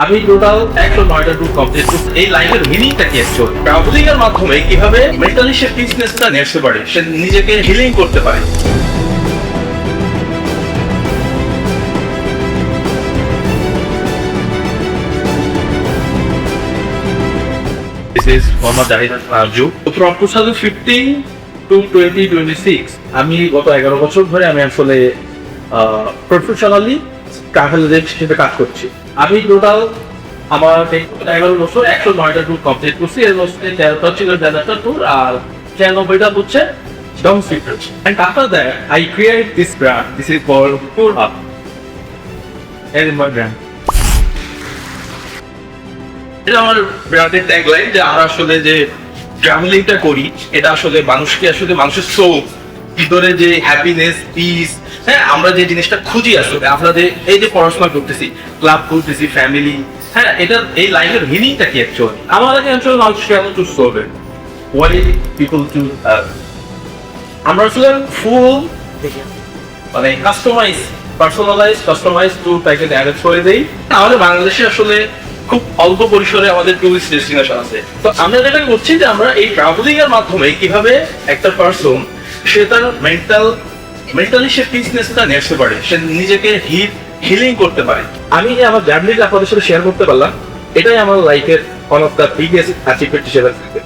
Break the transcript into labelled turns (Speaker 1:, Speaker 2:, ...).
Speaker 1: আমি total 109টা tour complete করছি। এই লাইফের মিনিংটা কি অ্যাকচুয়ালি? ট্রাভেলিং এর মাধ্যমে কিভাবে মেন্টালি সে পিসনেসটা নিয়ে আসতে পারে, সে নিজেকে হিলিং করতে পারে। This is Mohammad Jahid Arju. From 2015 to 2026 আমি গত 11 বছর ধরে আমি আসলে প্রফেশনালি ট্রাভেল এজেন্ট হিসেবে কাজ করছি। আমি টোটাল আমার 11 বছর 109টা ট্যুর কমপ্লিট করছি। এর মধ্যে 13টা ছিল ডেজার্টার ট্যুর আর 96টা হচ্ছে domestic tour. And after that I create this brand. This is called Tour Hub. And in my brand. এটা আমার ব্র্যান্ডের ট্যাগলাইন যে আমরা আসলে যে ট্রাভেলিংটা করি এটা আসলে মানুষের সোল ভিতরে যে হ্যাপিনেস পিস, হ্যাঁ আমরা যে জিনিসটা খুঁজি আসলে আমরা যে এই যে পড়াশোনা করতেছি, ক্লাব করতেছি, ফ্যামিলি, হ্যাঁ এটা এই লাইফের মিনিংটা কি অ্যাকচুয়ালি? আমার কাছে অ্যাকচুয়ালি মানুষ কেন চুজ করবে, হোয়াট ইজ পিপল চুজ? আমরা আসলে ফুল মানে কাস্টমাইজ ট্যুর প্যাকেজ অ্যারেঞ্জ করে দেই। আমাদের বাংলাদেশে আসলে খুব অল্প পরিসরে আমাদের টুরিস্ট ডেস্টিনেশন আছে। তো আমরা যেটা করছি যে আমরা এই ট্রাভেলিং এর মাধ্যমে কিভাবে একটা পারসন সে তার মেন্টালি সে পিসনেসটা নিয়ে আসতে পারে, সে নিজেকে হিলিং করতে পারে। আমি যে আমার জার্নিটা আপনাদের সাথে শেয়ার করতে পারলাম, এটাই আমার লাইফের one of the biggest achievement হিসেবে থাকে।